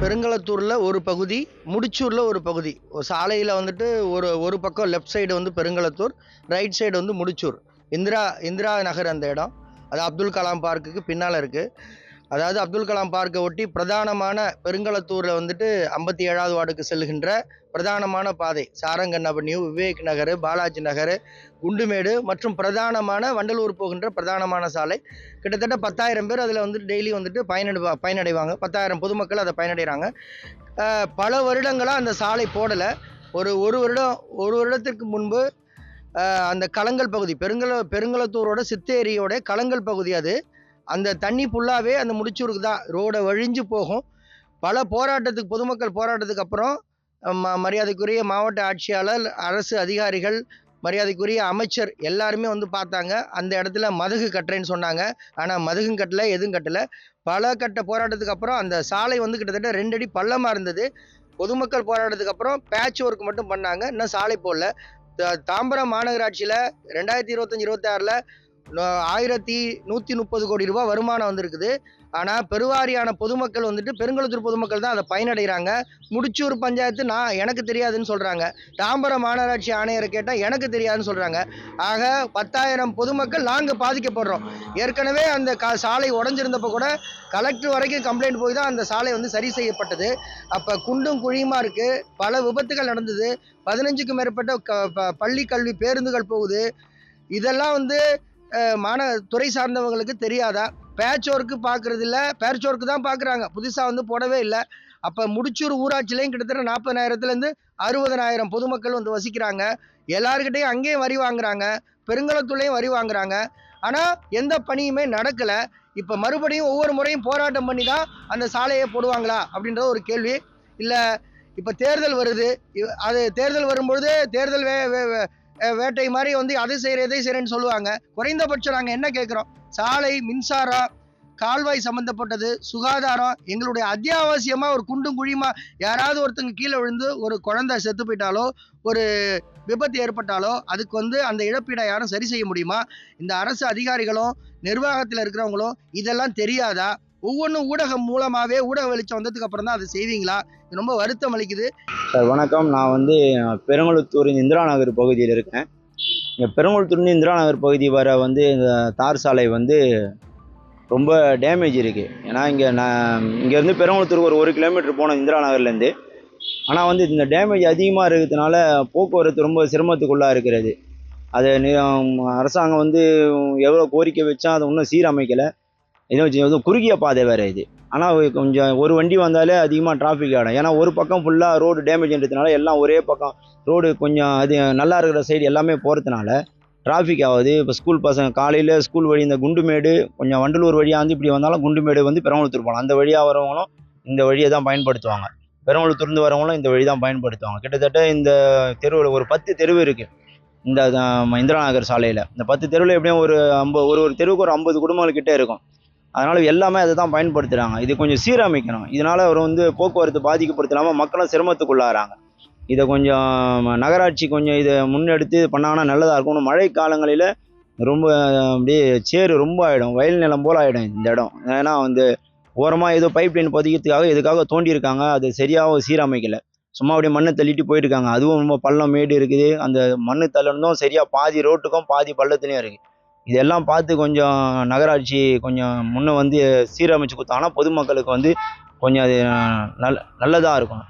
பெருங்களத்தூரில் ஒரு பகுதி, முடிச்சூரில் ஒரு பகுதி. சாலையில் வந்துட்டு ஒரு பக்கம் லெஃப்ட் சைடு வந்து பெருங்களத்தூர், ரைட் சைடு வந்து முடிச்சூர். இந்திரா நகர் அந்த இடம். அது அப்துல் கலாம் பார்க்குக்கு பின்னால் இருக்குது. அதாவது அப்துல் கலாம் பார்க்கை ஒட்டி பிரதானமான பெருங்களத்தூரில் வந்துட்டு 57வது வார்டுக்கு செல்கின்ற பிரதானமான பாதை சாரங்கன் அவென்யூ, விவேக் நகர், பாலாஜி நகர், குண்டுமேடு மற்றும் பிரதானமான வண்டலூர் போகின்ற பிரதானமான சாலை. கிட்டத்தட்ட 10,000 பேர் அதில் வந்துட்டு டெய்லி வந்துட்டு பயனடைவாங்க. 10,000 பொதுமக்கள் அதை பயனடைகிறாங்க. பல வருடங்களாக அந்த சாலை போடலை. ஒரு வருடத்திற்கு முன்பு அந்த களங்கள் பகுதி, பெருங்களத்தூரோட சித்தேரியோட களங்கள் பகுதி அது. அந்த தண்ணி ஃபுல்லாகவே அந்த முடிச்சூருக்கு தான் ரோடை வழிஞ்சு போகும். பல பொதுமக்கள் போராட்டத்துக்கு அப்புறம் மரியாதைக்குரிய மாவட்ட ஆட்சியாளர், அரசு அதிகாரிகள், மரியாதைக்குரிய அமைச்சர் எல்லாருமே வந்து பார்த்தாங்க. அந்த இடத்துல மதகு கட்டுறேன்னு சொன்னாங்க. ஆனால் மதகும் கட்டலை, எதுவும் கட்டலை. பல கட்ட போராட்டத்துக்கு அப்புறம் அந்த சாலை வந்து கிட்டத்தட்ட 2 அடி பள்ளமாக இருந்தது. பொதுமக்கள் போராட்டத்துக்கு அப்புறம் பேட்ச் ஒர்க் மட்டும் பண்ணாங்க, இன்னும் சாலை போடல. தாம்பரம் மாநகராட்சியில் 2025-26ல் 1130 கோடி ரூபாய் வருமானம் வந்திருக்குது. ஆனால் பெருவாரியான பொதுமக்கள் வந்துட்டு பெருங்களத்தூர் பொதுமக்கள் தான் அதை பயனடைகிறாங்க. முடிச்சூர் பஞ்சாயத்து எனக்கு தெரியாதுன்னு சொல்கிறாங்க. தாம்பரம் மாநகராட்சி ஆணையரை கேட்டால் எனக்கு தெரியாதுன்னு சொல்கிறாங்க. ஆக 10,000 பொதுமக்கள் நாங்கள் பாதிக்கப்படுறோம். ஏற்கனவே அந்த சாலை உடஞ்சிருந்தப்போ கூட கலெக்டர் வரைக்கும் கம்ப்ளைண்ட் போய் தான் அந்த சாலை வந்து சரி செய்யப்பட்டது. அப்போ குண்டும் குழியுமா இருக்குது. பல விபத்துகள் நடந்தது. 15க்கும் மேற்பட்ட பள்ளி கல்வி பேருந்துகள் போகுது. இதெல்லாம் வந்து துறை சார்ந்தவங்களுக்கு தெரியாதா? பேட்ச் ஒர்க்கு பார்க்கறது இல்லை, பேட்ச் ஒர்க்கு தான் பார்க்குறாங்க, புதுசாக வந்து போடவே இல்லை. அப்போ முடிச்சூர் ஊராட்சியிலையும் கிட்டத்தட்ட 40,000-லேருந்து 60,000 பொதுமக்கள் வந்து வசிக்கிறாங்க. எல்லாருக்கிட்டையும் அங்கேயும் வரி வாங்குறாங்க, பெருங்களத்தூர்லையும் வரி வாங்குறாங்க. ஆனால் எந்த பணியுமே நடக்கலை. இப்போ மறுபடியும் ஒவ்வொரு முறையும் போராட்டம் பண்ணி தான் அந்த சாலையை போடுவாங்களா அப்படின்ற ஒரு கேள்வி. இல்லை, இப்போ தேர்தல் வருது. அது தேர்தல் வரும்பொழுது தேர்தல் வேட்டை மாதிரி வந்து அதை செய்கிறேன்னு சொல்லுவாங்க. குறைந்தபட்சம் நாங்கள் என்ன கேட்குறோம்? சாலை, மின்சாரம், கால்வாய் சம்மந்தப்பட்டது, சுகாதாரம், எங்களுடைய அத்தியாவசியமாக ஒரு குண்டும் குழியுமா யாராவது ஒருத்தங்க கீழே விழுந்து ஒரு குழந்தை செத்து போயிட்டாலோ, ஒரு விபத்து ஏற்பட்டாலோ அதுக்கு வந்து அந்த இழப்பீடை யாரும் சரி செய்ய முடியுமா? இந்த அரசு அதிகாரிகளும் நிர்வாகத்தில் இருக்கிறவங்களும் இதெல்லாம் தெரியாதா? ஒவ்வொன்றும் ஊடகம் மூலமாகவே ஊடக வெளிச்சம் வந்ததுக்கு அப்புறம் தான் அதை செய்வீங்களா? இது ரொம்ப வருத்தம் அளிக்குது. சார் வணக்கம். நான் வந்து பெருங்களத்தூர் இந்திரா நகர் பகுதியில் இருக்கேன். இங்கே பெருங்களத்தூர் இந்திரா நகர் பகுதி வர வந்து இந்த தார் சாலை வந்து ரொம்ப டேமேஜ் இருக்குது. ஏன்னா இங்கேருந்து பெருங்களத்தூருக்கு ஒரு கிலோமீட்டர் போனோம் இந்திரா நகர்லேருந்து. ஆனால் வந்து இந்த டேமேஜ் அதிகமாக இருக்கிறதுனால போக்குவரத்து ரொம்ப சிரமத்துக்குள்ளாக இருக்கிறது. அது அரசாங்கம் வந்து எவ்வளோ கோரிக்கை வச்சா அதை இன்னும் சீரமைக்கலை. இதுவும் குறுகிய பாதை வேறு இது. ஆனால் கொஞ்சம் ஒரு வண்டி வந்தாலே அதிகமாக டிராஃபிக் ஆகிடும். ஏன்னா ஒரு பக்கம் ஃபுல்லாக ரோடு டேமேஜ்ன்றதுனால எல்லாம் ஒரே பக்கம் ரோடு கொஞ்சம் அது நல்லா இருக்கிற சைடு எல்லாமே போகிறதுனால டிராஃபிக் ஆகுது. இப்போ ஸ்கூல் பசங்க காலையில் ஸ்கூல் வழி இந்த குண்டுமேடு கொஞ்சம் வண்டலூர் வழியாக வந்து இப்படி வந்தாலும் குண்டுமேடு வந்து பெருங்களத்தூர் போகலாம். அந்த வழியாக வரவங்களும் இந்த வழியை தான் பயன்படுத்துவாங்க. பெருங்களத்தூர்ந்து வரவங்களும் இந்த வழி தான் பயன்படுத்துவாங்க. கிட்டத்தட்ட இந்த தெருவில் ஒரு 10 தெருவு இருக்குது இந்த இந்திரா நகர் சாலையில். இந்த 10 தெருவில் எப்படியும் ஒரு தெருவுக்கு ஒரு 50 குடும்பங்கள்கிட்டே இருக்கும். அதனால் எல்லாமே அதை தான் பயன்படுத்துகிறாங்க. இது கொஞ்சம் சீரமைக்கணும். இதனால் அவர் வந்து போக்குவரத்து பாதிக்கப்படுத்தலாமல் மக்களும் சிரமத்துக்குள்ளாகிறாங்க. இதை கொஞ்சம் நகராட்சி கொஞ்சம் இதை முன்னெடுத்து பண்ணாங்கன்னா நல்லதாக இருக்கும். மழை காலங்களில் ரொம்ப அப்படியே சேறு ரொம்ப ஆகிடும், வயல் நிலம் போல் ஆகிடும் இந்த இடம். ஏன்னா வந்து ஓரமாக ஏதோ பைப் லைன் பதிக்கிறதுக்காக எதுக்காக தோண்டியிருக்காங்க, அது சரியாக சீரமைக்கலை. சும்மா அப்படியே மண்ணை தள்ளிட்டு போயிருக்காங்க. அதுவும் ரொம்ப பள்ளம் மேடு இருக்குது. அந்த மண்ணு தள்ளணும் சரியாக பாதி ரோட்டுக்கும் பாதி பள்ளத்துலேயும் இருக்குது. இதெல்லாம் பார்த்து கொஞ்சம் நகராட்சி கொஞ்சம் முன்னே வந்து சீரமைச்சு கொடுத்தாங்கன்னா பொதுமக்களுக்கு வந்து கொஞ்சம் அது நல்லதாக இருக்கும்.